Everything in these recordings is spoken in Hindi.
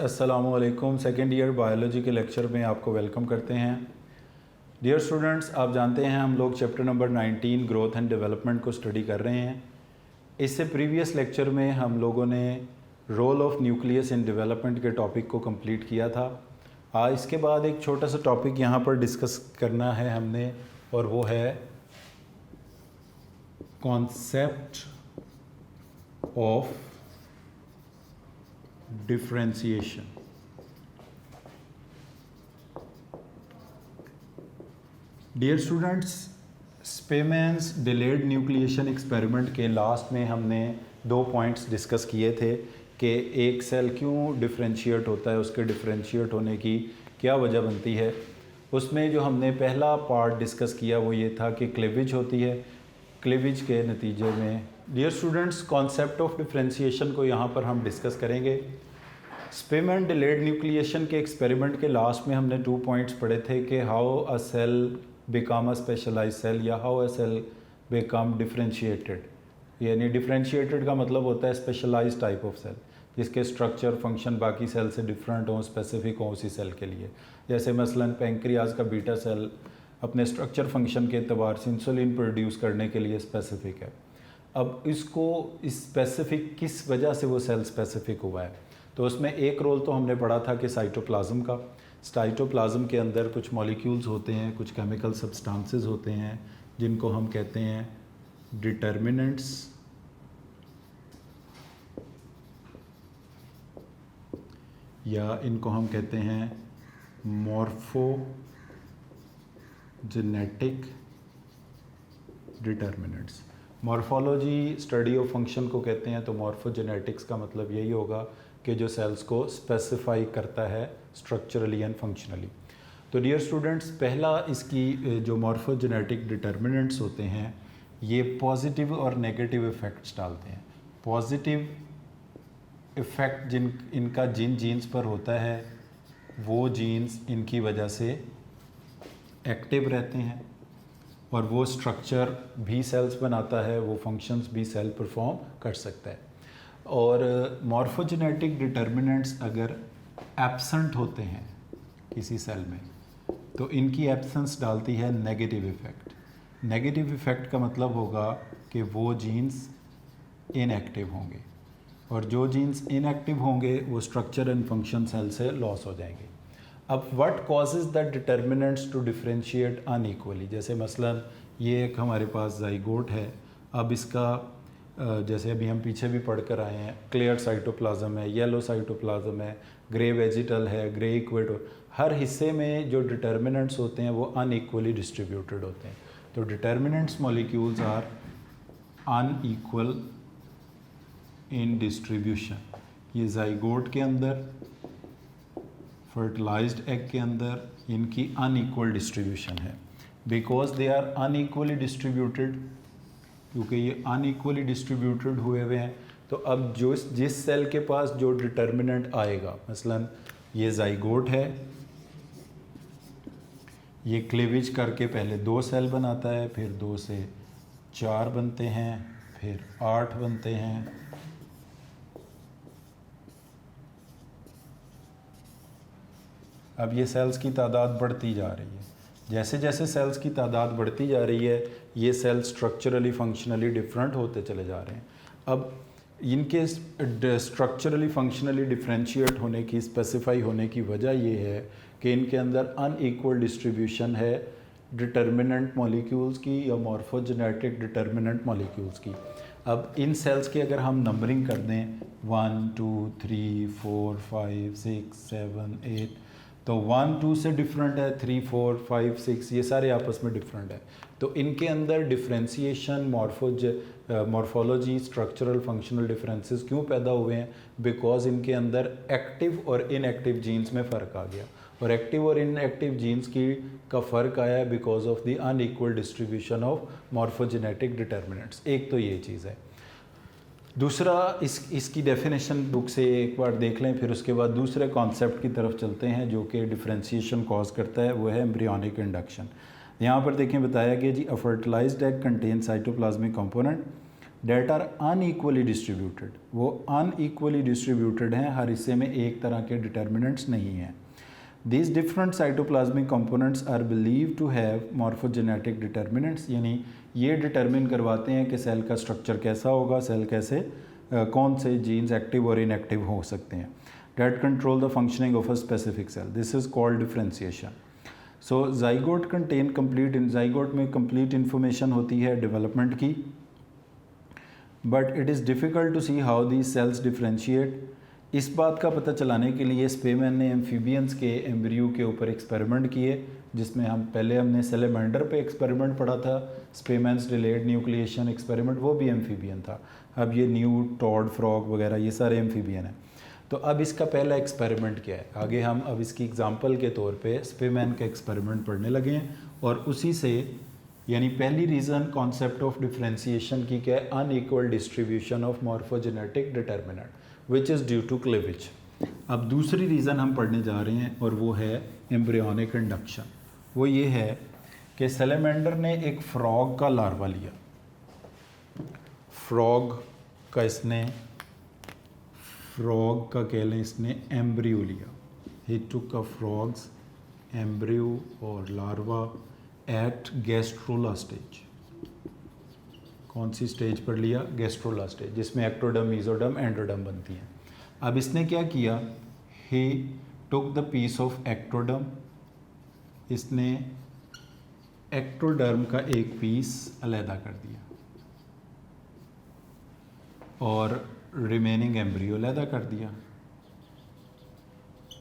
अस्सलाम वालेकुम। सेकेंड ईयर बायोलॉजी के लेक्चर में आपको वेलकम करते हैं। डियर स्टूडेंट्स, आप जानते हैं हम लोग chapter number 19 growth and development को स्टडी कर रहे हैं। इससे प्रीवियस लेक्चर में हम लोगों ने role of nucleus in development के टॉपिक को कंप्लीट किया था। इसके बाद एक छोटा सा टॉपिक यहाँ पर डिस्कस करना है हमने, और वो है concept of differentiation. Dear students, Spemann's delayed nucleation experiment के लास्ट में हमने 2 पॉइंट्स डिस्कस किए थे कि एक सेल क्यों डिफरेंशिएट होता है, उसके डिफरेंशिएट होने की क्या वजह बनती है। उसमें जो हमने पहला पार्ट डिस्कस किया वो ये था कि क्लीवेज होती है। क्लीवेज के नतीजे में dear students concept of differentiation को यहाँ पर हम डिस्कस करेंगे। स्पेमेंस डिलेड न्यूक्लिएशन के एक्सपेरिमेंट के लास्ट में हमने 2 पॉइंट्स पढ़े थे कि how a cell become a specialise cell या how a cell become differentiated. यानी डिफरेंशिएटेड का मतलब होता है स्पेशलाइज टाइप ऑफ सेल, जिसके स्ट्रक्चर फंक्शन बाकी सेल से डिफरेंट हों, स्पेसिफिक हों उसी सेल के लिए। जैसे मसलन पैंक्रियाज का बीटा सेल अपने स्ट्रक्चर फंक्शन के एतबार से इंसुलिन प्रोड्यूस करने के लिए स्पेसिफिक है। अब इसको स्पेसिफिक किस वजह से वो सेल स्पेसिफिक हुआ है, तो उसमें एक रोल तो हमने पढ़ा था कि साइटोप्लाज्म का। साइटोप्लाज्म के अंदर कुछ मॉलिक्यूल्स होते हैं, कुछ केमिकल सब्सटेंसेस होते हैं जिनको हम कहते हैं डिटर्मिनेंट्स या इनको हम कहते हैं morphogenetic determinants. Morphology study of function को कहते हैं, तो मॉर्फोजेनेटिक्स का मतलब यही होगा कि जो सेल्स को स्पेसिफाई करता है स्ट्रक्चरली एंड फंक्शनली। तो डियर स्टूडेंट्स, पहला इसकी जो मॉर्फोजेनेटिक डिटर्मिनेंट्स होते हैं ये पॉजिटिव और नेगेटिव इफ़ेक्ट्स डालते हैं। पॉजिटिव इफ़ेक्ट इनका जिन जीन्स पर होता है वो जीन्स इनकी वजह से एक्टिव रहते हैं और वो स्ट्रक्चर भी सेल्स बनाता है, वो फंक्शंस भी सेल परफॉर्म कर सकता है। और मॉर्फोजेनेटिक डिटर्मिनेंट्स अगर एब्सेंट होते हैं किसी सेल में तो इनकी एब्सेंस डालती है नेगेटिव इफ़ेक्ट। नेगेटिव इफ़ेक्ट का मतलब होगा कि वो जीन्स इनएक्टिव होंगे, और जो जीन्स इनएक्टिव होंगे वो स्ट्रक्चर एंड फंक्शन सेल से लॉस हो जाएंगे। अब what causes the determinants to differentiate unequally. जैसे मसलन ये एक हमारे पास ज़ाइगोट है। अब इसका जैसे अभी हम पीछे भी पढ़ कर आए हैं, क्लियर साइटोप्लाज्म है, येलो साइटोप्लाज्म है, ग्रे वेजिटल है, ग्रे इक्वेटर। हर हिस्से में जो डिटर्मिनेंट्स होते हैं वो अनइक्वली डिस्ट्रीब्यूटेड होते हैं। तो determinants molecules are unequal in distribution. ये ज़ाइगोट के अंदर, फर्टिलाइज्ड एग के अंदर इनकी अनइक्वल डिस्ट्रीब्यूशन है। Because they are unequally distributed, क्योंकि ये अनइक्वली डिस्ट्रीब्यूटेड हुए हैं, तो अब जिस सेल के पास जो डिटर्मिनेंट आएगा, मसलन ये ज़ाइगोट है, ये क्लीवेज करके पहले 2 सेल बनाता है, फिर 2 से 4 बनते हैं, फिर 8 बनते हैं। अब ये सेल्स की तादाद बढ़ती जा रही है। जैसे जैसे सेल्स की तादाद बढ़ती जा रही है ये सेल स्ट्रक्चरली फंक्शनली डिफरेंट होते चले जा रहे हैं। अब इनके स्ट्रक्चरली फंक्शनली डिफरेंशिएट होने की, स्पेसिफाई होने की वजह ये है कि इनके अंदर अनइक्वल डिस्ट्रीब्यूशन है डिटर्मिनेंट मॉलिक्यूल्स की या मॉर्फोजेनेटिक डिटर्मिनेंट मॉलिक्यूल्स की। अब इन सेल्स की अगर हम नंबरिंग कर दें 1 2 3 4 5 6 7 8, तो 1 2 से डिफरेंट है, 3 4 5 6 ये सारे आपस में डिफरेंट है। तो इनके अंदर differentiation, morphology, structural functional differences क्यों पैदा हुए हैं? बिकॉज इनके अंदर एक्टिव और इनएक्टिव जीन्स में फ़र्क आ गया, और एक्टिव और इनएक्टिव जीन्स का फ़र्क आया है because of the unequal distribution of morphogenetic determinants. एक तो ये चीज़ है। दूसरा, इसकी डेफिनेशन बुक से एक बार देख लें, फिर उसके बाद दूसरे कॉन्सेप्ट की तरफ चलते हैं जो कि डिफरेंशिएशन कॉज करता है, वो है एम्ब्रियोनिक इंडक्शन। यहाँ पर देखें बताया गया जी, a fertilised egg contain cytoplasmic component that are unequally distributed, वो अनइक्वली डिस्ट्रीब्यूटेड हैं, हर हिस्से में एक तरह के डिटर्मिनेंट्स नहीं हैं। These different cytoplasmic components are believed to have morphogenetic determinants, यानी ये डिटर्मिन करवाते हैं कि सेल का स्ट्रक्चर कैसा होगा, सेल कैसे कौन से जीन्स एक्टिव और इनएक्टिव हो सकते हैं। That control the functioning of a specific cell. This is called differentiation. So zygote contain complete, zygote में complete information होती है डेवलपमेंट की, but it is difficult to see how these cells differentiate. इस बात का पता चलाने के लिए स्पेमैन ने एम्फीबियंस के एम्ब्रियो के ऊपर एक्सपेरिमेंट किए, जिसमें हमने सेलेमेंडर पे एक्सपेरिमेंट पढ़ा था, स्पेमैन्स डिलेड न्यूक्लिएशन एक्सपेरिमेंट, वो भी एम्फीबियन था। अब ये न्यूट, टॉड, फ्रॉग वगैरह ये सारे एम्फीबियन हैं। तो अब इसका पहला एक्सपेरिमेंट क्या है, आगे हम अब इसकी एग्जांपल के तौर पे स्पेमैन का एक्सपेरिमेंट पढ़ने लगे हैं, और उसी से यानी पहली रीज़न कॉन्सेप्ट ऑफ डिफरेंशिएशन की क्या है, unequal distribution of morphogenetic determinant which is due to cleavage. अब दूसरी रीज़न हम पढ़ने जा रहे हैं और वो है एम्ब्रियोनिक इंडक्शन। वो ये है कि सैलेमेंडर ने एक फ्रॉग का लार्वा लिया, फ्रॉग का कह लें इसने एम्ब्रियो लिया। He took a frog's embryo और लार्वा एट गैस्ट्रोला स्टेज। कौन सी स्टेज पर लिया, गैस्ट्रोला स्टेज, जिसमें एक्टोडर्म, मीजोडर्म, एंडोडर्म बनती हैं। अब इसने क्या किया, he took the piece of ectoderm, इसने एक्टोडर्म का एक पीस अलहदा कर दिया और रिमेनिंग एम्ब्रियो अलहदा कर दिया,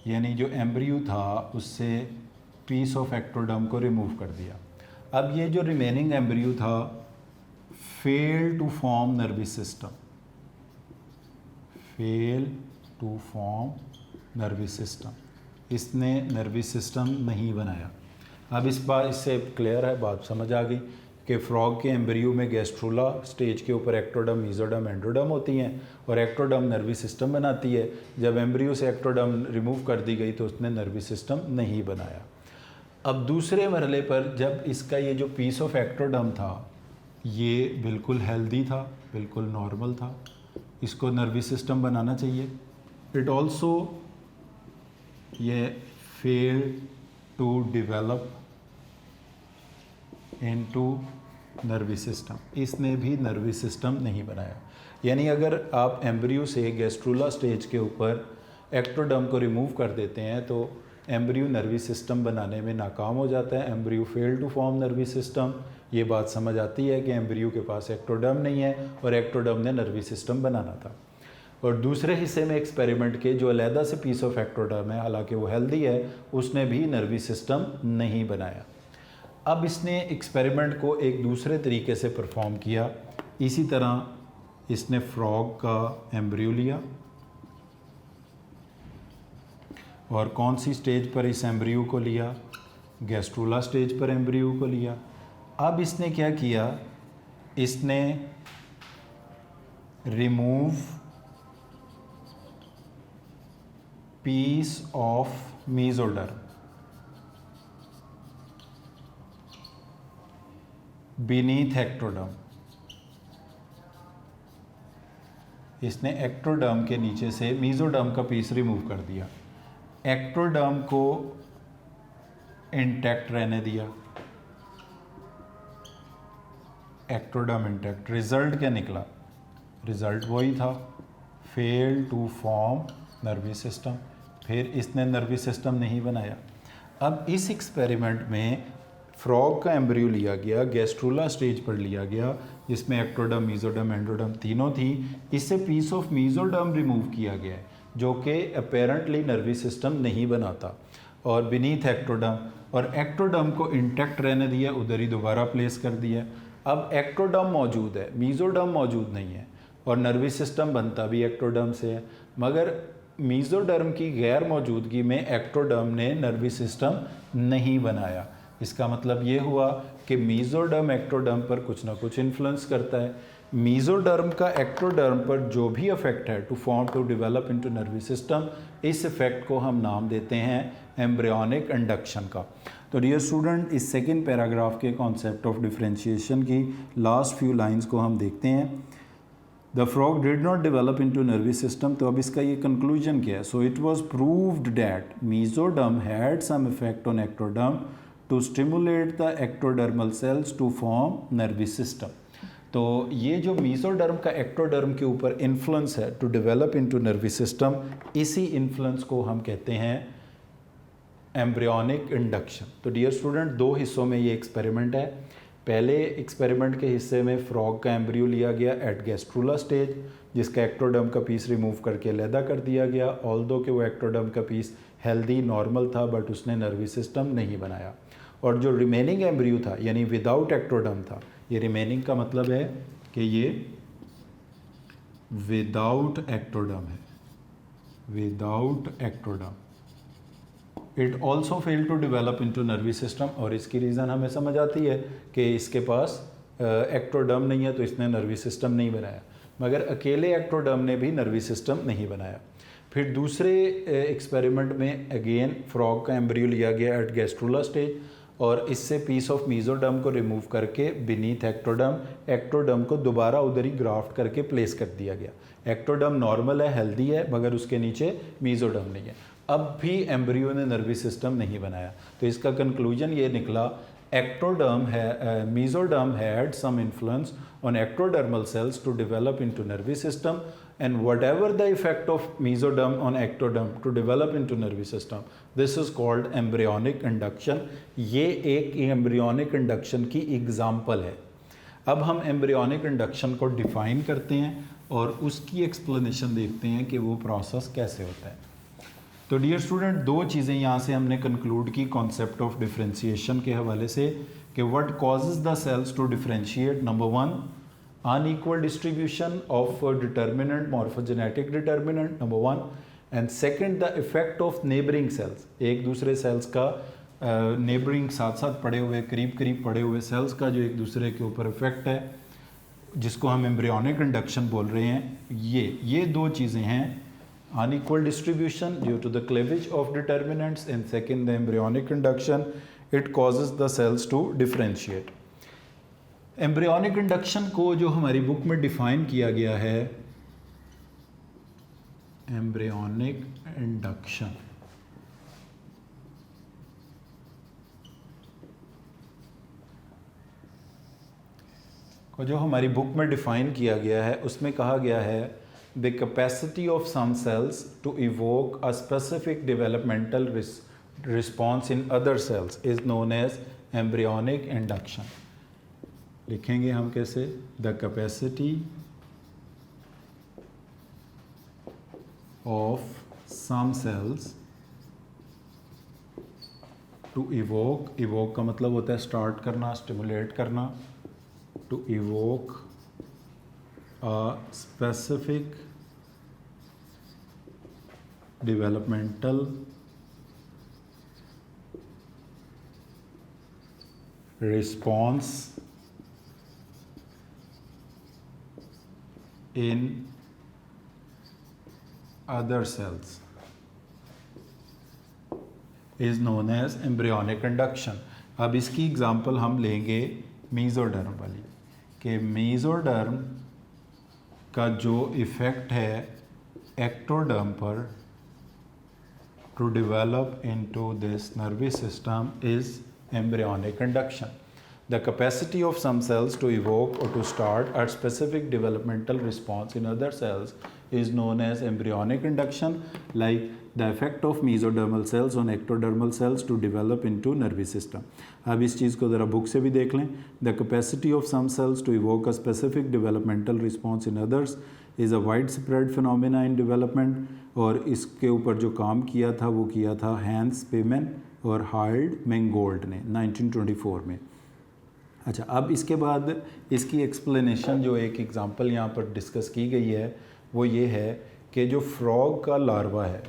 यानी जो एम्ब्रियो था उससे पीस ऑफ एक्टोडर्म को रिमूव कर दिया। अब ये जो रिमेनिंग एम्ब्रियो था fail to form nervous system, इसने नर्वस सिस्टम नहीं बनाया। अब इस बार इससे क्लियर है, बात समझ आ गई कि फ्रॉग के एम्ब्रियो में गैस्ट्रोला स्टेज के ऊपर एक्टोडर्म, मीजोडर्म, एंडोडर्म होती हैं और एक्टोडर्म नर्वस सिस्टम बनाती है। जब एम्ब्रियो से एक्टोडर्म रिमूव कर दी गई तो उसने नर्वस सिस्टम नहीं बनाया। अब दूसरे मरहले पर जब इसका ये जो पीस ऑफ एक्टोडर्म था ये बिल्कुल हेल्दी था, बिल्कुल नॉर्मल था, इसको नर्वस सिस्टम बनाना चाहिए। इट ऑल्सो ये fail to develop into nervous system, इसने भी नर्वस सिस्टम नहीं बनाया। यानी अगर आप एम्ब्रियो से गैस्ट्रोला स्टेज के ऊपर एक्टोडर्म को रिमूव कर देते हैं तो एम्ब्रियो नर्वस सिस्टम बनाने में नाकाम हो जाता है। Embryo fail to form nervous system, ये बात समझ आती है कि एम्ब्रियो के पास एक्टोडर्म नहीं है और एक्टोडर्म ने नर्वस सिस्टम बनाना था। और दूसरे हिस्से में एक्सपेरिमेंट के जो अलहदा से पीस ऑफ एक्टोडर्म है, हालांकि वो हेल्दी है, उसने भी नर्वस सिस्टम नहीं बनाया। अब इसने एक्सपेरिमेंट को एक दूसरे तरीके से परफॉर्म किया। इसी तरह इसने फ्रॉग का एम्ब्रियो लिया और कौन सी स्टेज पर इस एम्ब्रियो को लिया, गैस्ट्रोला स्टेज पर एम्ब्रियो को लिया। अब इसने क्या किया, इसने remove piece of mesoderm beneath ectoderm, इसने एक्टोडर्म के नीचे से मीजोडर्म का पीस रिमूव कर दिया, एक्टोडर्म को इंटैक्ट रहने दिया, एक्टोडर्म इंटैक्ट। रिजल्ट क्या निकला, रिजल्ट वही था, fail to form nervous system, फिर इसने नर्वस सिस्टम नहीं बनाया। अब इस एक्सपेरिमेंट में फ्रॉग का एम्ब्रियो लिया गया, गैस्ट्रोला स्टेज पर लिया गया, जिसमें एक्टोडर्म, मीजोडर्म, एंडोडर्म तीनों थी। इससे पीस ऑफ मीजोडर्म रिमूव किया गया है जो कि अपेरेंटली नर्वस सिस्टम नहीं बनाता, और बीनीथ एक्टोडर्म, और एक्टोडर्म को इंटैक्ट रहने दिया, उधर ही दोबारा प्लेस कर दिया। अब एक्टोडर्म मौजूद है, मीजोडर्म मौजूद नहीं है, और नर्वस सिस्टम बनता भी एक्टोडर्म से है, मगर मीजोडर्म की गैर मौजूदगी में एक्टोडर्म ने नर्वस सिस्टम नहीं बनाया। इसका मतलब ये हुआ कि मीजोडर्म एक्टोडर्म पर कुछ ना कुछ इन्फ्लुएंस करता है। मीजोडर्म का एक्टोडर्म पर जो भी इफेक्ट है to develop into nervous system, इस इफेक्ट को हम नाम देते हैं एम्ब्रियोनिक इंडक्शन का। तो डियर स्टूडेंट, इस सेकंड पैराग्राफ के कॉन्सेप्ट ऑफ डिफरेंशिएशन की लास्ट फ्यू लाइंस को हम देखते हैं। The frog did not develop into nervous system, तो अब इसका ये कंक्लूजन क्या है? So it was proved that mesoderm had some effect on ectoderm to stimulate the ectodermal cells to form nervous system. तो ये जो मेसोडर्म का एक्टोडर्म के ऊपर इन्फ्लुएंस है to develop into nervous system, इसी इन्फ्लुएंस को हम कहते हैं एम्ब्रियोनिक इंडक्शन। तो डियर स्टूडेंट, दो हिस्सों में ये एक्सपेरिमेंट है। पहले एक्सपेरिमेंट के हिस्से में फ्रॉग का एम्ब्रियो लिया गया एट गैस्ट्रूला स्टेज, जिसका एक्टोडर्म का पीस रिमूव करके अलहदा कर दिया गया। ऑल्दो कि वो एक्टोडर्म का पीस हेल्दी नॉर्मल था, बट उसने नर्वस सिस्टम नहीं बनाया। और जो रिमेनिंग एम्ब्रियो था, यानी विदाउट एक्टोडर्म था, ये रिमेनिंग का मतलब है कि ये विदाउट एक्टोडर्म है, without ectoderm. It also fail to develop into nervous system, और इसकी रीज़न हमें समझ आती है कि इसके पास एक्टोडर्म नहीं है, तो इसने नर्वस सिस्टम नहीं बनाया। मगर अकेले एक्टोडर्म ने भी नर्वस सिस्टम नहीं बनाया। फिर दूसरे एक्सपेरिमेंट में अगेन फ्रॉग का एम्ब्रियो लिया गया एट गैस्ट्रूला स्टेज, और इससे पीस ऑफ मेसोडर्म को रिमूव करके बीनीथ एक्टोडर्म को दोबारा उधर ही ग्राफ्ट करके प्लेस कर दिया गया। एक्टोडर्म नॉर्मल है, हेल्दी है, मगर उसके नीचे मेसोडर्म नहीं है। अब भी एम्ब्रियो ने नर्वस सिस्टम नहीं बनाया, तो इसका कंक्लूजन ये निकला, mesoderm had some influence on ectodermal cells to develop into nervous system, and whatever the effect of mesoderm on ectoderm to develop into nervous system, this is called embryonic induction। ये एक embryonic induction की एग्जाम्पल है। अब हम embryonic induction को डिफाइन करते हैं और उसकी एक्सप्लेनेशन देखते हैं कि वो प्रोसेस कैसे होता है। तो डियर स्टूडेंट, दो चीज़ें यहाँ से हमने कंक्लूड की कॉन्सेप्ट ऑफ डिफरेंशिएशन के हवाले से कि what causes the cells to differentiate. Number one, unequal distribution of determinant, morphogenetic determinant, number one, and second the effect of neighboring cells। एक दूसरे सेल्स का नेबरिंग साथ साथ पड़े हुए, करीब करीब पड़े हुए सेल्स का जो एक दूसरे के ऊपर इफेक्ट है, जिसको हम एम्ब्रियोनिक इंडक्शन बोल रहे हैं। ये दो चीज़ें हैं, unequal distribution due to the cleavage of determinants, and second the embryonic induction, it causes the cells to differentiate। Embryonic induction को जो हमारी बुक में डिफाइन किया गया है, एम्ब्रियोनिक इंडक्शन को जो हमारी बुक में डिफाइन किया गया है, उसमें कहा गया है the capacity of some cells to evoke a specific developmental response in other cells is known as embryonic induction. लिखेंगे हम कैसे? The capacity of some cells to evoke का मतलब होता है स्टार्ट करना, स्टिमुलेट करना, to evoke a specific developmental response in other cells is known as embryonic induction। अब इसकी एग्जांपल हम लेंगे मेसोडर्म वाली, कि मेसोडर्म का जो इफ़ेक्ट है एक्टोडर्म पर to develop into this nervous system is embryonic induction। The capacity of some cells to evoke or to start a specific developmental response in other cells is known as embryonic induction, like the effect of mesodermal cells on ectodermal cells to develop into nervous system। अब इस चीज़ को ज़रा बुक से भी देख लें। The capacity of some cells to evoke a specific developmental response in others is a widespread phenomena in development। और इसके ऊपर जो काम किया था वो किया था हैंस पेमेन और हार्ल्ड मैंगोल्ड ने 1924 में। अच्छा, अब इसके बाद इसकी एक्सप्लेनेशन जो एक एग्ज़ाम्पल यहाँ पर डिस्कस की गई है वो ये है कि जो फ्रॉग का लार्वा है।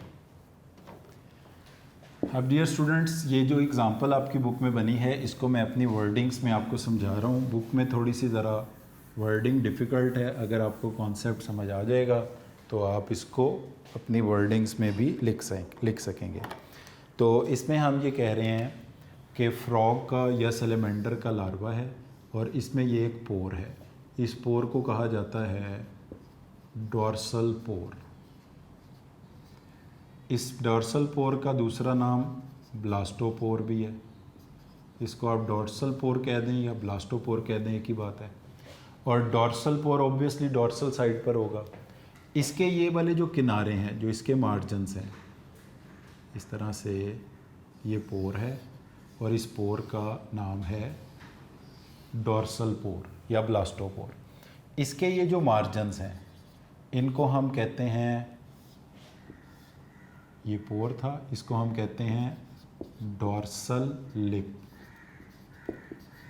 अब डियर स्टूडेंट्स, ये जो एग्ज़ाम्पल आपकी बुक में बनी है, इसको मैं अपनी वर्डिंग्स में आपको समझा रहा हूँ। बुक में थोड़ी सी ज़रा वर्डिंग डिफ़िकल्ट है, अगर आपको कॉन्सेप्ट समझ आ जाएगा तो आप इसको अपनी वर्डिंग्स में भी लिख सकेंगे। तो इसमें हम ये कह रहे हैं कि फ्रॉग का या सैलेमेंडर का लार्वा है और इसमें ये एक पोर है। इस पोर को कहा जाता है डॉर्सल पोर। इस डॉर्सल पोर का दूसरा नाम ब्लास्टोपोर भी है। इसको आप डॉर्सल पोर कह दें या ब्लास्टोपोर कह दें, एक ही बात है। और डॉर्सल पोर ऑब्वियसली डॉर्सल साइड पर होगा। इसके ये वाले जो किनारे हैं, जो इसके मार्जिन्स हैं, इस तरह से ये पोर है और इस पोर का नाम है डॉर्सल पोर या ब्लास्टोपोर। इसके ये जो मार्जिन्स हैं इनको हम कहते हैं, ये पोर था, इसको हम कहते हैं डॉर्सल लिप।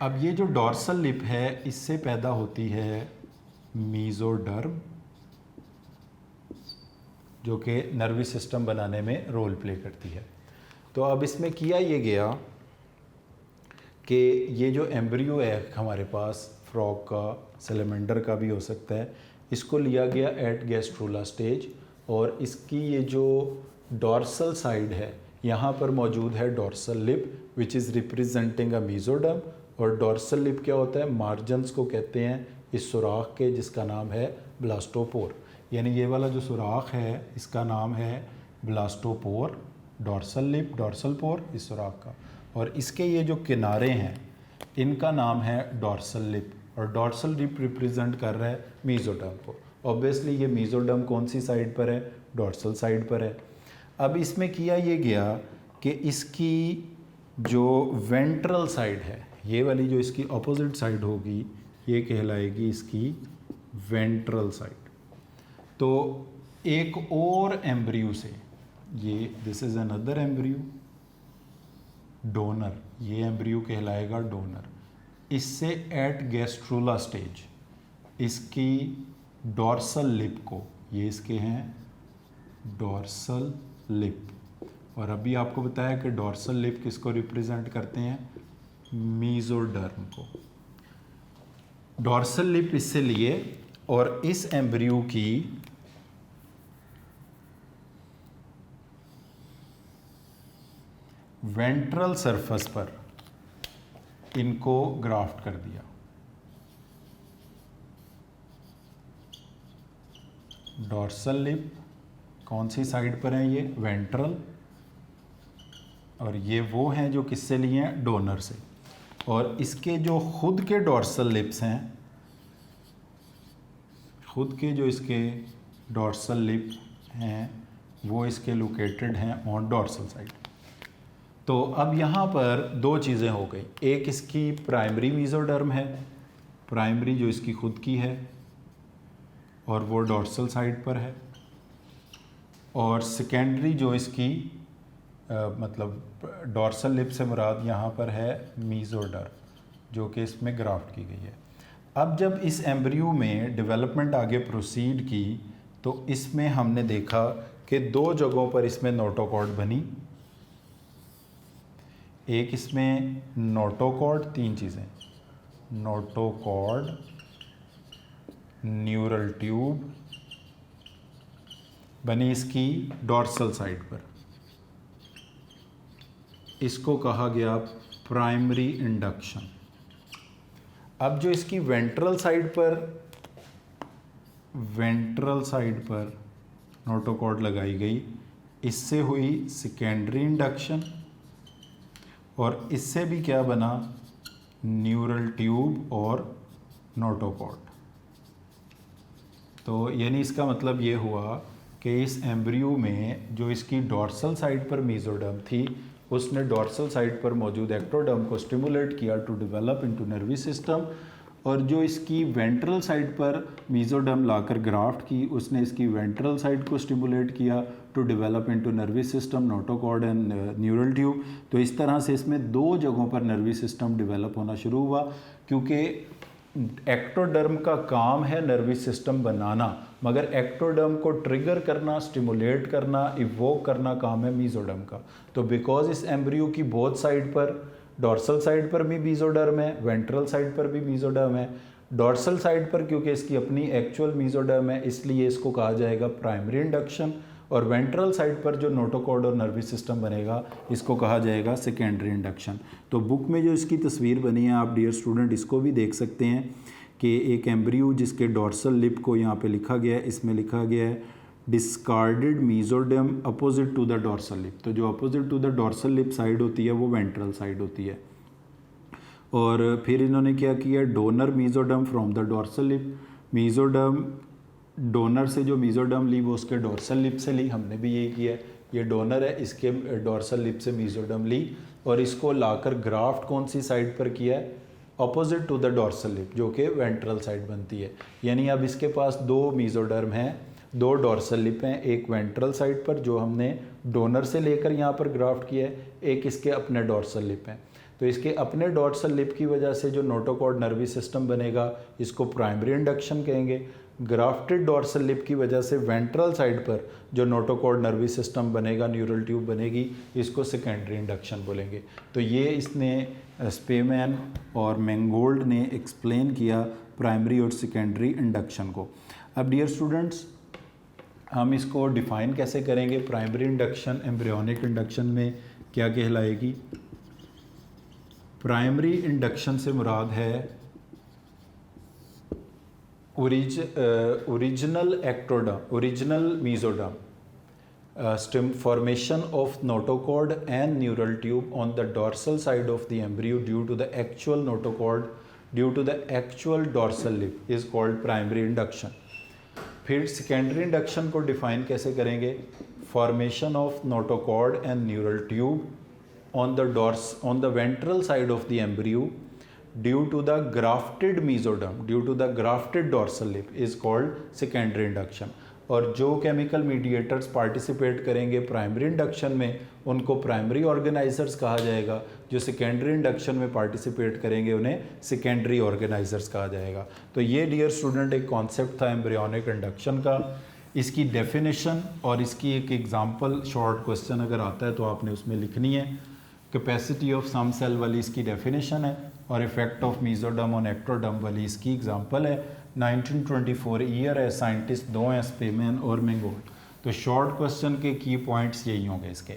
अब ये जो डॉर्सल लिप है इससे पैदा होती है मीजोडर्म, जो कि नर्वस सिस्टम बनाने में रोल प्ले करती है। तो अब इसमें किया ये गया कि ये जो एम्ब्रियो है हमारे पास, फ्रॉग का, सैलमेंडर का भी हो सकता है, इसको लिया गया एट गैस्ट्रोला स्टेज और इसकी ये जो डॉर्सल साइड है यहाँ पर मौजूद है dorsal lip which is representing a mesoderm. और डॉर्सल लिप क्या होता है, मार्जिन्स को कहते हैं इस सुराख के, जिसका नाम है ब्लास्टोपोर। यानी ये वाला जो सुराख है इसका नाम है ब्लास्टोपोर, डॉर्सल लिप, डॉर्सल पोर इस सुराख का। और इसके ये जो किनारे हैं इनका नाम है डॉर्सल लिप, और डॉर्सल लिप रिप्रेजेंट कर रहा है मीजोडर्म को। ऑब्वियसली ये मीजोडर्म कौन सी साइड पर है, डॉर्सल साइड पर है। अब इसमें किया ये गया कि इसकी जो वेंट्रल साइड है, ये वाली जो इसकी अपोजिट साइड होगी, ये कहलाएगी इसकी वेंट्रल साइड। तो एक और एम्ब्रियो से, ये this is another embryo, donor, ये एम्ब्रियो कहलाएगा डोनर। इससे एट गैस्ट्रोला स्टेज इसकी डॉर्सल लिप को, ये इसके हैं डॉर्सल लिप, और अभी आपको बताया कि डॉर्सल लिप किसको रिप्रेजेंट करते हैं, मीजोडर्म को। डॉर्सल लिप इससे लिए और इस एम्ब्रियो की वेंट्रल सरफेस पर इनको ग्राफ्ट कर दिया। डॉर्सल लिप कौन सी साइड पर है, ये वेंट्रल, और ये वो हैं जो किससे लिए हैं, डोनर से। और इसके जो खुद के डॉर्सल लिप्स हैं, खुद के जो इसके डॉर्सल लिप हैं वो इसके लोकेटेड हैं ऑन डॉर्सल साइड। तो अब यहाँ पर दो चीज़ें हो गई, एक इसकी प्राइमरी मीजोडर्म है, प्राइमरी जो इसकी खुद की है और वो डॉर्सल साइड पर है, और सेकेंडरी जो इसकी मतलब डॉर्सल लिप से मुराद यहाँ पर है मीजोडर्म, जो कि इसमें ग्राफ्ट की गई है। अब जब इस एम्ब्रियो में डेवलपमेंट आगे प्रोसीड की तो इसमें हमने देखा कि दो जगहों पर इसमें नोटोकॉर्ड बनी, एक इसमें नोटोकॉर्ड, तीन चीज़ें, नोटोकॉर्ड, न्यूरल ट्यूब बनी इसकी डॉर्सल साइड पर, इसको कहा गया प्राइमरी इंडक्शन। अब जो इसकी वेंट्रल साइड पर नोटोकॉर्ड लगाई गई, इससे हुई सेकेंडरी इंडक्शन, और इससे भी क्या बना, न्यूरल ट्यूब और नोटोकॉर्ड। तो यानी इसका मतलब ये हुआ कि इस एम्ब्रियो में जो इसकी डॉर्सल साइड पर मीजोडर्म थी, उसने डॉर्सल साइड पर मौजूद एक्टोडर्म को स्टिमुलेट किया to develop into nervous system, और जो इसकी वेंट्रल साइड पर मीजोडर्म लाकर ग्राफ्ट की, उसने इसकी वेंट्रल साइड को स्टिमुलेट किया to develop into nervous system, notochord and neural tube. तो इस तरह से इसमें दो जगहों पर नर्वस सिस्टम डेवलप होना शुरू हुआ, क्योंकि एक्टोडर्म का काम है नर्वस सिस्टम बनाना, मगर एक्टोडर्म को ट्रिगर करना, स्टिमुलेट करना, इवोक करना काम है मीजोडर्म का। तो बिकॉज इस एम्ब्रियो की बोथ साइड पर, डॉर्सल साइड पर भी मीजोडर्म है, वेंट्रल साइड पर भी मीजोडर्म है। डॉर्सल साइड पर क्योंकि इसकी अपनी एक्चुअल मीजोडर्म है, इसलिए इसको कहा जाएगा प्राइमरी इंडक्शन, और वेंट्रल साइड पर जो नोटोकॉर्ड और नर्वस सिस्टम बनेगा इसको कहा जाएगा सेकेंडरी इंडक्शन। तो बुक में जो इसकी तस्वीर बनी है, आप डियर स्टूडेंट इसको भी देख सकते हैं कि एक एम्ब्रियो जिसके डॉर्सल लिप को यहाँ पे लिखा गया है, इसमें लिखा गया है discarded mesoderm opposite to the dorsal lip. तो जो opposite to the dorsal lip side होती है वो वेंट्रल साइड होती है। और फिर इन्होंने क्या किया, donor mesoderm from the dorsal lip. Mesoderm donor से जो मीजोडर्म ली वो उसके डॉर्सल लिप से ली, हमने भी यही किया। ये डोनर है, इसके डॉर्सल लिप से मीजोडर्म ली और इसको लाकर ग्राफ्ट कौन सी साइड पर किया है, opposite to the dorsal lip, जो कि वेंट्रल साइड बनती है। यानी अब इसके पास दो मीजोडर्म हैं, दो डॉर्सल लिप हैं, एक वेंट्रल साइड पर जो हमने डोनर से लेकर यहाँ पर ग्राफ्ट किया है, एक इसके अपने डॉर्सल लिप हैं। तो इसके अपने डॉर्सल लिप की वजह से जो नोटोकॉर्ड नर्वस सिस्टम बनेगा इसको प्राइमरी इंडक्शन कहेंगे। ग्राफ्टेड डॉर्सल लिप की वजह से वेंट्रल साइड पर जो नोटोकॉर्ड नर्वस सिस्टम बनेगा, न्यूरल ट्यूब बनेगी, इसको सेकेंडरी इंडक्शन बोलेंगे। तो ये इसने स्पेमैन और मैंगोल्ड ने एक्सप्लेन किया प्राइमरी और सेकेंडरी इंडक्शन को। अब डियर स्टूडेंट्स, हम इसको डिफ़ाइन कैसे करेंगे। प्राइमरी इंडक्शन एम्ब्रियोनिक इंडक्शन में क्या कहलाएगी। प्राइमरी इंडक्शन से मुराद है original ectoderm, original mesoderm, formation of notochord and neural tube on the dorsal side of the embryo due to the actual notochord, due to the actual dorsal lip is called primary induction. फिर सेकेंडरी इंडक्शन को डिफाइन कैसे करेंगे। Formation of notochord and neural tube on the ventral side of the embryo due to the grafted mesoderm, due to the grafted dorsal lip is called secondary induction. और जो केमिकल मीडिएटर्स पार्टिसिपेट करेंगे प्राइमरी इंडक्शन में उनको प्राइमरी ऑर्गेनाइजर्स कहा जाएगा, जो सेकेंडरी इंडक्शन में पार्टिसिपेट करेंगे उन्हें सेकेंडरी ऑर्गेनाइजर्स कहा जाएगा। तो ये डियर स्टूडेंट एक कॉन्सेप्ट था एम्ब्रियोनिक इंडक्शन का। इसकी डेफिनेशन और इसकी एक एग्जांपल शॉर्ट क्वेश्चन अगर आता है तो आपने उसमें लिखनी है। कैपेसिटी ऑफ सम सेल वाली इसकी डेफिनेशन है और effect of mesoderm on ectoderm वाली इसकी एग्जांपल है। 1924 ईयर है, साइंटिस्ट दो हैं, स्पेमैन और मैंगोल्ड। तो शॉर्ट क्वेश्चन के की पॉइंट्स यही होंगे इसके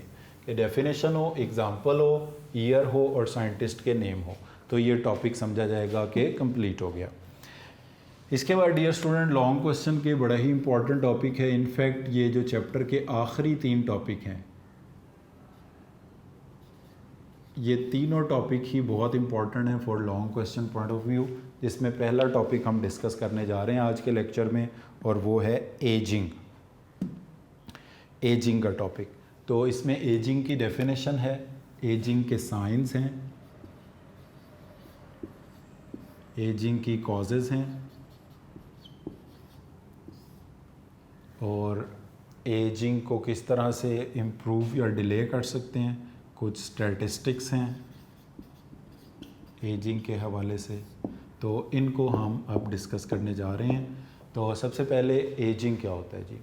कि डेफिनेशन हो, एग्जांपल हो, ईयर हो और साइंटिस्ट के नेम हो। तो ये टॉपिक समझा जाएगा कि कंप्लीट हो गया। इसके बाद डियर स्टूडेंट लॉन्ग क्वेश्चन के बड़ा ही इंपॉर्टेंट टॉपिक है। इनफैक्ट ये जो चैप्टर के आखिरी 3 टॉपिक हैं, ये तीनों टॉपिक ही बहुत इंपॉर्टेंट हैं for long question point of view. जिसमें पहला टॉपिक हम डिस्कस करने जा रहे हैं आज के लेक्चर में और वो है एजिंग। एजिंग का टॉपिक, तो इसमें एजिंग की डेफिनेशन है, एजिंग के साइंस हैं, एजिंग की कॉजेज़ हैं और एजिंग को किस तरह से इम्प्रूव या डिले कर सकते हैं। कुछ स्टैटिस्टिक्स हैं एजिंग के हवाले से, तो इनको हम अब डिस्कस करने जा रहे हैं। तो सबसे पहले एजिंग क्या होता है जी।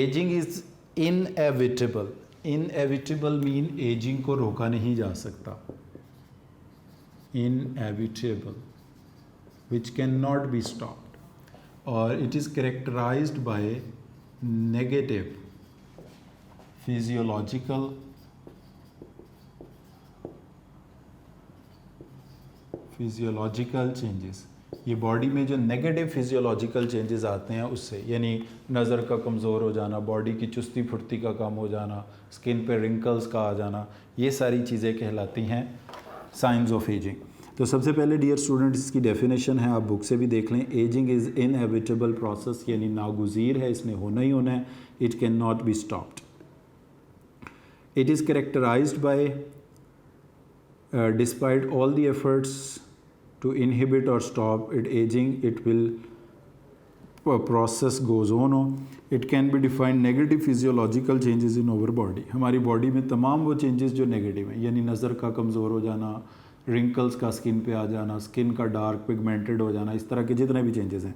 Ageing is inevitable. Inevitable mean ageing को रोका नहीं जा सकता। Inevitable which can not be stopped और it is characterised by negative physiological changes. ये बॉडी में जो नेगेटिव फिजियोलॉजिकल चेंजेस आते हैं उससे, यानी नज़र का कमज़ोर हो जाना, बॉडी की चुस्ती फुर्ती का कम हो जाना, स्किन पे रिंकल्स का आ जाना, ये सारी चीज़ें कहलाती हैं साइंस ऑफ एजिंग। तो सबसे पहले डियर स्टूडेंट्स इसकी डेफिनेशन है, आप बुक से भी देख लें। एजिंग इज़ इनएविटेबल प्रोसेस, यानी नागुज़ीर है, इसने होना ही होना है। It can not be stopped. It is characterised by despite all the efforts to inhibit or stop it aging, it will process goes on. It can be defined negative physiological changes in our body. हमारी बॉडी में तमाम वो चेंजेस जो नेगेटिव हैं, यानी नज़र का कमज़ोर हो जाना, रिंकल्स का स्किन पे आ जाना, स्किन का डार्क पिगमेंटेड हो जाना, इस तरह के जितने भी चेंजेस हैं,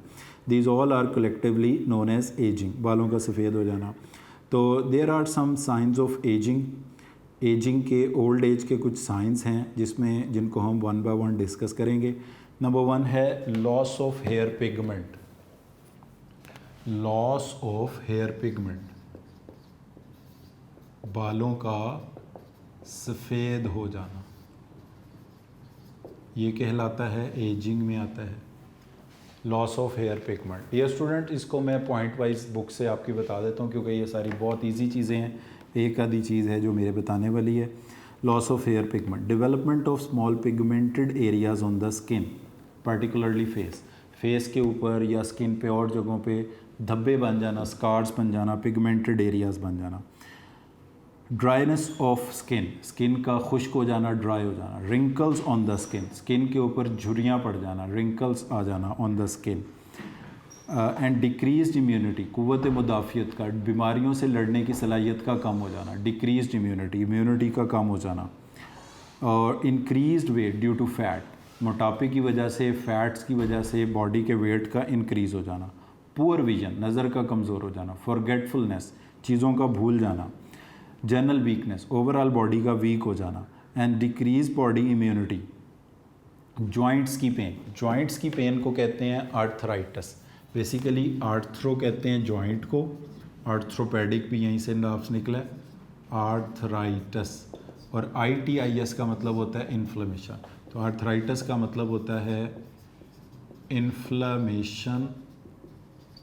these all are collectively known as ageing. बालों का सफ़ेद हो जाना। तो there are some signs of ageing. Ageing के ओल्ड एज के कुछ साइंस हैं जिसमें जिनको हम 1 बाय 1 डिस्कस करेंगे। नंबर 1 है loss of hair pigment. Loss of hair pigment, बालों का सफ़ेद हो जाना, ये कहलाता है एजिंग में आता है। Loss of hair pigment. Dear student, इसको मैं पॉइंट वाइज बुक से आपकी बता देता हूँ क्योंकि ये सारी बहुत इजी चीज़ें हैं, एक आधी चीज़ है जो मेरे बताने वाली है। Loss of hair pigment, development of small pigmented areas on the skin, particularly face के ऊपर या स्किन पे और जगहों पे धब्बे बन जाना, स्कार्स बन जाना, पिगमेंटेड एरियाज बन जाना। ड्राइनेस ऑफ स्किन का खुश्क हो जाना, ड्राई हो जाना। रिंकल्स ऑन द स्किन के ऊपर झुर्रियाँ पड़ जाना, रिंकल्स आ जाना on the skin. And decreased immunity, क़ुव्वत मुदाफ़ियत का, बीमारियों से लड़ने की सलाहियत का कम हो जाना, डिक्रीज्ड इम्यूनिटी का कम हो जाना। और increased weight due to fat, मोटापे की वजह से, फैट्स की वजह से बॉडी के वेट का इंक्रीज़ हो जाना। पुअर विजन, नज़र का कमज़ोर हो जाना। फॉरगेटफुलनेस, चीज़ों का भूल जाना। जनरल वीकनेस, ओवरऑल बॉडी का वीक हो जाना। And decrease body immunity. Joints की पेन को कहते हैं आर्थराइटिस। बेसिकली आर्थरो कहते हैं जॉइंट को, आर्थ्रोपेडिक भी यहीं से नाम निकला है, आर्थराइटिस। और ITIS का मतलब होता है इन्फ्लेमेशन। तो आर्थराइटिस का मतलब होता है इन्फ्लेमेशन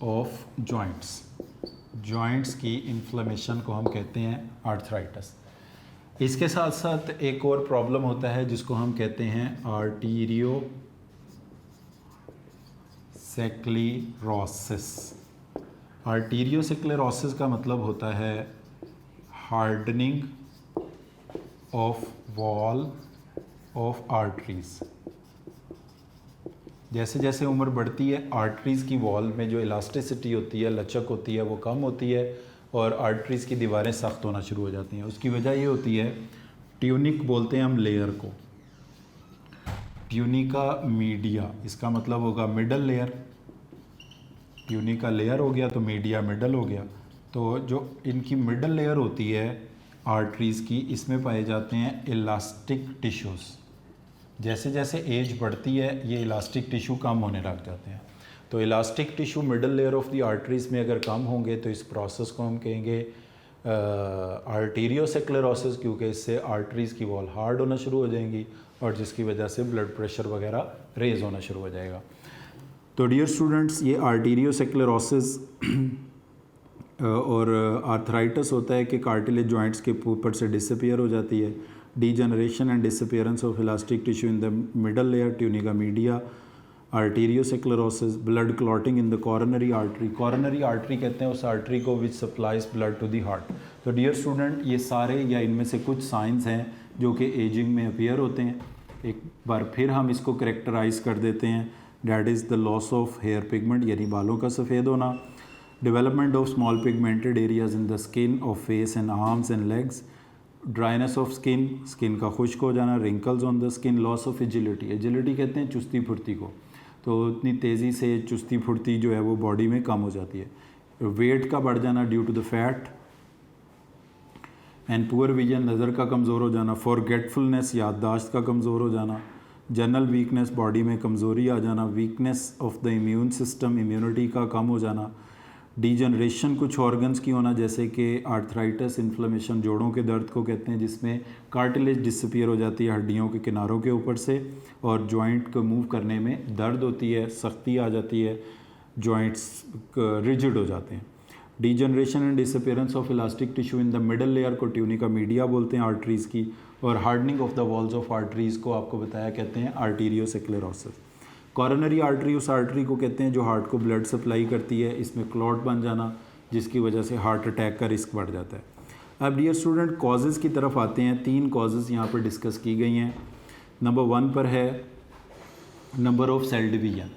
ऑफ जॉइंट्स की इन्फ्लेमेशन को हम कहते हैं आर्थराइटिस। इसके साथ साथ एक और प्रॉब्लम होता है जिसको हम कहते हैं आर्टीरियोसेक्लेरोसिस का मतलब होता है hardening of wall of arteries. जैसे जैसे उम्र बढ़ती है आर्टरीज़ की वॉल में जो इलास्टिसिटी होती है, लचक होती है, वो कम होती है और आर्टरीज़ की दीवारें सख्त होना शुरू हो जाती हैं। उसकी वजह ये होती है, ट्यूनिक बोलते हैं हम लेयर को, ट्यूनिका मीडिया, इसका मतलब होगा मिडल लेयर। ट्यूनिका लेयर हो गया तो मीडिया मिडल हो गया। तो जो इनकी मिडल लेयर होती है आर्टरीज़ की, इसमें पाए जाते हैं इलास्टिक टिश्यूज़। जैसे जैसे एज बढ़ती है ये इलास्टिक टिश्यू कम होने लग जाते हैं। तो elastic tissue middle layer of the arteries में अगर कम होंगे तो इस प्रोसेस को हम कहेंगे आर्टीरियोसेक्लेरोसिस, क्योंकि इससे आर्टरीज़ की वॉल हार्ड होना शुरू हो जाएंगी और जिसकी वजह से ब्लड प्रेशर वगैरह रेज होना शुरू हो जाएगा। तो डियर स्टूडेंट्स, ये आर्टीरियोसेक्लेरोसिस और आर्थराइटिस होता है कि कार्टिलेज जॉइंट्स के ऊपर से डिसअपीयर हो जाती है। degeneration and disappearance of elastic tissue in the middle layer, tunica media, arteriosclerosis, blood clotting in the coronary artery कहते हैं उस आर्टरी को which supplies blood to the heart। तो डियर स्टूडेंट, ये सारे या इनमें से कुछ साइंस हैं जो कि एजिंग में अपीयर होते हैं। एक बार फिर हम इसको करेक्टराइज कर देते हैं, that is the loss of hair pigment, यानी बालों का सफ़ेद होना। Development of small pigmented areas in the skin of face and arms and legs. Dryness of skin का खुश्क हो जाना। Wrinkles on the skin. Loss of agility कहते हैं चुस्ती फुर्ती को। तो इतनी तेज़ी से चुस्ती फुर्ती जो है वो बॉडी में कम हो जाती है। वेट का बढ़ जाना due to the fat. And poor vision, नज़र का कमज़ोर हो जाना। फॉरगेटफुलनेस, याददाश्त का कमज़ोर हो जाना। जनरल वीकनेस, बॉडी में कमज़ोरी आ जाना। Weakness of the immune system, immunity का कम हो जाना। डीजनरेशन कुछ ऑर्गन्स की होना, जैसे कि आर्थराइटिस, इन्फ्लेमेशन जोड़ों के दर्द को कहते हैं, जिसमें कार्टिलेज डिसअपीयर हो जाती है हड्डियों के किनारों के ऊपर से और जॉइंट को मूव करने में दर्द होती है, सख्ती आ जाती है, जॉइंट्स रिजिड हो जाते हैं। Degeneration and disappearance of elastic tissue in the middle layer को ट्यूनिका मीडिया बोलते हैं आर्टरीज़ की। और hardening of the walls of arteries को आपको बताया कहते हैं आर्टीरियोसेक्लेरोसिस। कॉरोनरी आर्टरी उस आर्टरी को कहते हैं जो हार्ट को ब्लड सप्लाई करती है, इसमें क्लॉट बन जाना जिसकी वजह से हार्ट अटैक का रिस्क बढ़ जाता है। अब डियर स्टूडेंट, कॉजेज़ की तरफ आते हैं। 3 कॉजेज़ यहाँ पर डिस्कस की गई हैं। नंबर 1 पर है नंबर ऑफ सेल डिवीजन।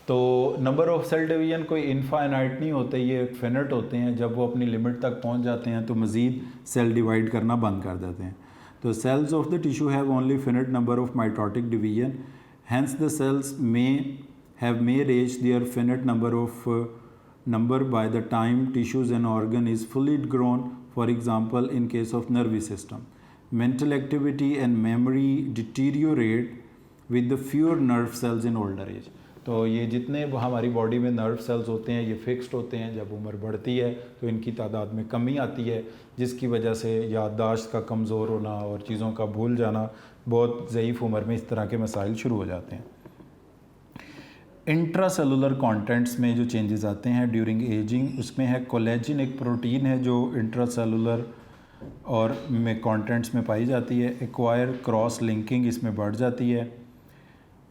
तो नंबर ऑफ सेल डिवीजन कोई इनफाइनाइट नहीं होते, ये फिनिट होते हैं। जब वो अपनी लिमिट तक पहुँच जाते हैं तो मज़ीद सेल डिवाइड करना बंद कर देते हैं। तो cells of the tissue have only finite number of mitotic division, hence the cells may reach their finite number by the time tissues and organ is fully grown. For example, in case of nervous system, mental activity and memory deteriorate with the fewer nerve cells in older age। तो ये जितने हमारी बॉडी में नर्व सेल्स होते हैं ये फिक्स्ड होते हैं। जब उम्र बढ़ती है तो इनकी तादाद में कमी आती है, जिसकी वजह से याददाश्त का कमज़ोर होना और चीज़ों का भूल जाना, बहुत ज़ईफ़ उम्र में इस तरह के मसाइल शुरू हो जाते हैं। इंट्रासेलुलर कंटेंट्स में जो चेंजेस आते हैं ड्यूरिंग एजिंग, उसमें है कोलेजिन, एक प्रोटीन है जो इंट्रासेलुलर और में कंटेंट्स में पाई जाती है। एक्वायर क्रॉस लिंकिंग इसमें बढ़ जाती है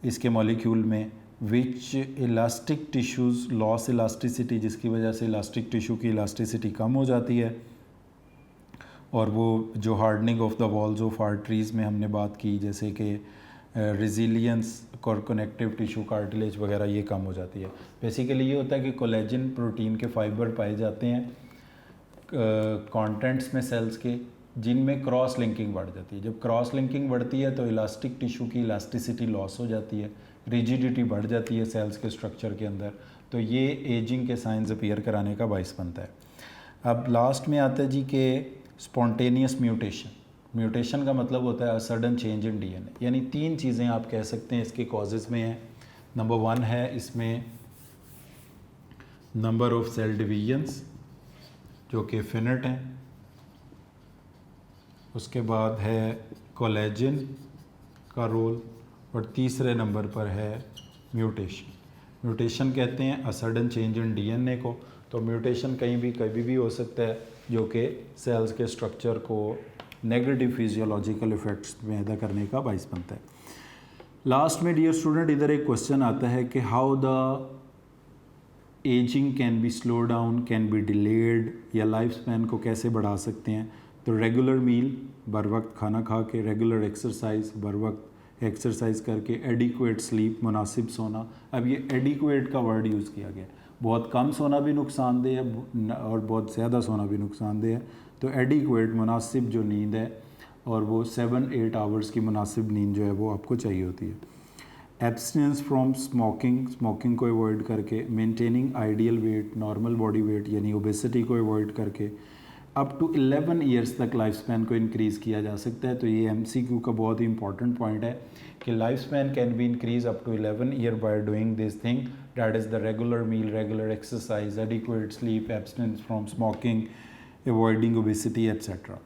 इसके मॉलिक्यूल में, विच इलास्टिक टिश्यूज़ लॉस इलास्टिसिटी, जिसकी वजह से इलास्टिक टिश्यू की इलास्टिसिटी कम हो जाती है। और वो जो hardening of the walls of arteries में हमने बात की, जैसे कि रेजिलियंस और कनेक्टिव टिश्यू कार्टिलेज वगैरह, ये कम हो जाती है। बेसिकली ये होता है कि कोलेजन प्रोटीन के फाइबर पाए जाते हैं कंटेंट्स में सेल्स के, जिनमें क्रॉस लिंकिंग बढ़ जाती है। जब क्रॉस लिंकिंग बढ़ती है तो इलास्टिक टिश्यू की इलास्टिसिटी लॉस हो जाती है, रिजिडिटी बढ़ जाती है सेल्स के स्ट्रक्चर के अंदर, तो ये एजिंग के साइंस अपीयर कराने का बाइस बनता है। अब लास्ट में आता है जी कि स्पॉन्टेनियस म्यूटेशन। म्यूटेशन का मतलब होता है सडन चेंज इन डीएनए, यानी तीन चीज़ें आप कह सकते हैं इसके कॉजेज़ में हैं। नंबर 1 है इसमें नंबर ऑफ सेल डिवीजन्स जो कि फिनिट हैं, उसके बाद है कोलेजन का रोल, और तीसरे नंबर पर है म्यूटेशन। म्यूटेशन कहते हैं a sudden change in DNA को। तो म्यूटेशन कहीं भी कभी भी हो सकता है जो कि सेल्स के स्ट्रक्चर को नेगेटिव फिजियोलॉजिकल इफ़ेक्ट्स पैदा करने का बाइस बनता है। लास्ट में डियर स्टूडेंट इधर एक क्वेश्चन आता है कि how the ageing can be slow down, can be delayed, या लाइफ स्पैन को कैसे बढ़ा सकते हैं। तो रेगुलर मील, बर वक्त खाना खा के, रेगुलर एक्सरसाइज, बर वक्त एक्सरसाइज करके, एडिक्वेट स्लीप, मुनासिब सोना। अब ये एडिक्वेट का वर्ड यूज़ किया गया है, बहुत कम सोना भी नुकसानदेह है और बहुत ज़्यादा सोना भी नुकसानदेह है। तो एडिक्वेट मुनासिब जो नींद है, और वो 7-8 आवर्स की मुनासिब नींद जो है वो आपको चाहिए होती है। एब्सटेंस फ्रॉम स्मोकिंग, स्मोकिंग को अवॉइड करके, maintaining ideal weight, normal body weight यानी ओबेसिटी को अवॉइड करके, अप टू 11 ईयर्स तक लाइफ स्पैन को इंक्रीज़ किया जा सकता है। तो ये एमसीक्यू का बहुत ही इंपॉर्टेंट पॉइंट है कि life span can be increase up to 11 year by doing this thing, that is the regular meal, regular exercise, adequate sleep, abstinence from smoking, avoiding obesity etcetera.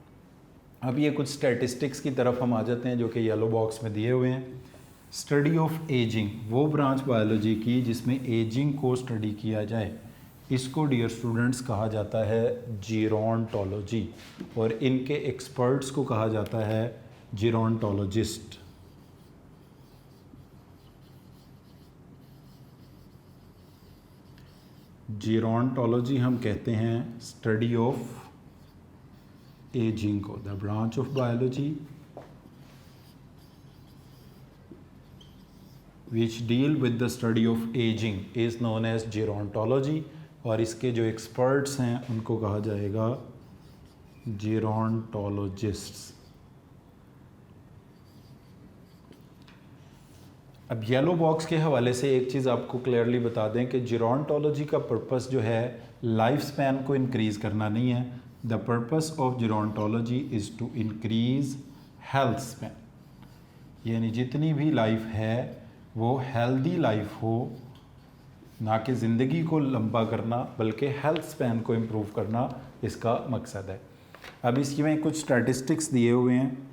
अब ये कुछ स्टैटिस्टिक्स की तरफ हम आ जाते हैं जो कि येलो बॉक्स में दिए हुए हैं। स्टडी ऑफ एजिंग, वो ब्रांच बायोलॉजी की जिसमें एजिंग को स्टडी किया जाए, इसको डियर स्टूडेंट्स कहा जाता है जीरोंटोलॉजी, और इनके एक्सपर्ट्स को कहा जाता है जीरोंटोलॉजिस्ट। जीरोंटोलॉजी हम कहते हैं स्टडी ऑफ एजिंग को। The branch of biology which deal with the study of aging is known as gerontology, और इसके जो एक्सपर्ट्स हैं उनको कहा जाएगा gerontologists। अब येलो बॉक्स के हवाले से एक चीज़ आपको क्लियरली बता दें कि gerontology का पर्पस जो है लाइफ स्पैन को इंक्रीज़ करना नहीं है। The purpose of gerontology is to increase health span, यानी जितनी भी लाइफ है वो हेल्दी लाइफ हो, ना कि ज़िंदगी को लंबा करना बल्कि हेल्थ स्पैन को इम्प्रूव करना इसका मकसद है। अब इसमें कुछ स्टैटिस्टिक्स दिए हुए हैं।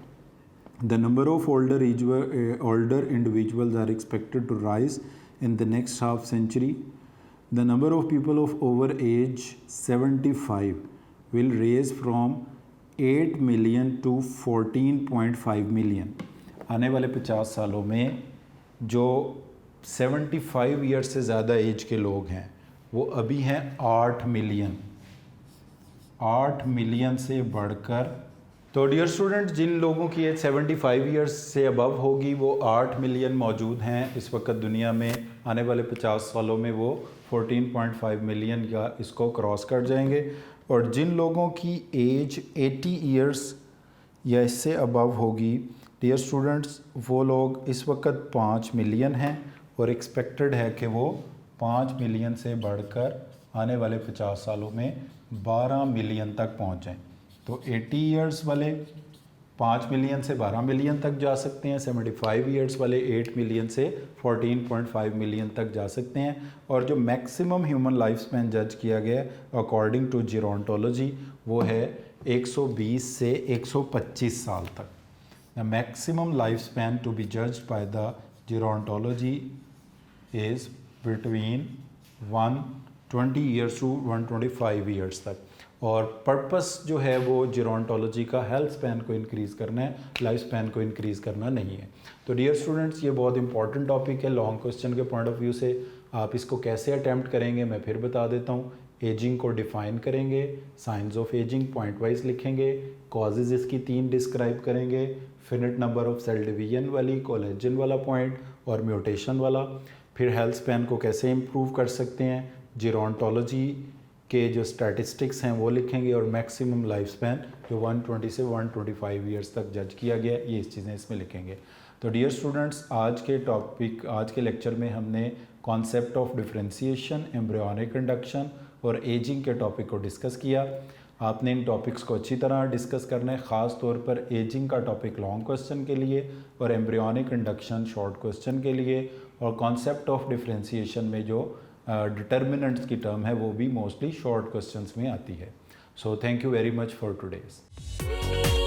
The number of older individuals are expected to rise in the next half century. The number of people of over age 75 will raise from 8 million to 14.5 million. आने वाले 50 सालों में जो 75 ईयर्स से ज़्यादा एज के लोग हैं वो अभी हैं 8 मिलियन, 8 मिलियन से बढ़कर। तो डियर स्टूडेंट, जिन लोगों की एज 75 ईयर्स से अबव होगी वो 8 मिलियन मौजूद हैं इस वक्त दुनिया में। आने वाले 50 सालों में वो 14.5 मिलियन या इसको क्रॉस कर जाएंगे। और जिन लोगों की एज 80 ईयर्स या इससे अबव होगी डियर स्टूडेंट्स, वो लोग इस वक्त 5 मिलियन हैं और एक्सपेक्टेड है कि वो 5 मिलियन से बढ़कर आने वाले 50 सालों में 12 मिलियन तक पहुंच जाएं। तो 80 ईयर्स वाले 5 मिलियन से 12 मिलियन तक जा सकते हैं, 75 ईयर्स वाले 8 मिलियन से 14.5 मिलियन तक जा सकते हैं। और जो मैक्सिमम ह्यूमन लाइफ स्पैन जज किया गया अकॉर्डिंग टू जीरोंटोलॉजी वो है 120 से 125 साल तक। The maximum lifespan to be judged by the gerontology is between 120 years to 125 years तक। और पर्पस जो है वो जीरोंटोलॉजी का हेल्थ स्पैन को इंक्रीज़ करना है, लाइफ स्पैन को इंक्रीज़ करना नहीं है। तो डियर स्टूडेंट्स, ये बहुत इंपॉर्टेंट टॉपिक है लॉन्ग क्वेश्चन के पॉइंट ऑफ व्यू से। आप इसको कैसे अटैम्प्ट करेंगे मैं फिर बता देता हूँ। एजिंग को डिफ़ाइन करेंगे, science of ageing point wise लिखेंगे, कॉजेज़ इसकी 3 डिस्क्राइब करेंगे, finite number of cell division वाली, कोलेजन वाला पॉइंट और म्यूटेशन वाला। फिर हेल्थ स्पैन को कैसे इम्प्रूव कर सकते हैं, जीरोंटोलॉजी के जो स्टैटिस्टिक्स हैं वो लिखेंगे, और मैक्सिमम लाइफ स्पैन जो 120 से 125 ईयर्स तक जज किया गया, ये चीज़ें इसमें लिखेंगे। तो डियर स्टूडेंट्स, आज के लेक्चर में हमने concept of differentiation, embryonic induction और एजिंग के टॉपिक को डिस्कस किया। आपने इन टॉपिक्स को अच्छी तरह डिस्कस करना है, ख़ास तौर पर एजिंग का टॉपिक लॉन्ग क्वेश्चन के लिए और एम्ब्रियोनिक इंडक्शन शॉर्ट क्वेश्चन के लिए, और कॉन्सेप्ट ऑफ डिफरेंशिएशन में जो डिटर्मिनेंट्स की टर्म है वो भी मोस्टली शॉर्ट क्वेश्चंस में आती है। So thank you very much for today's.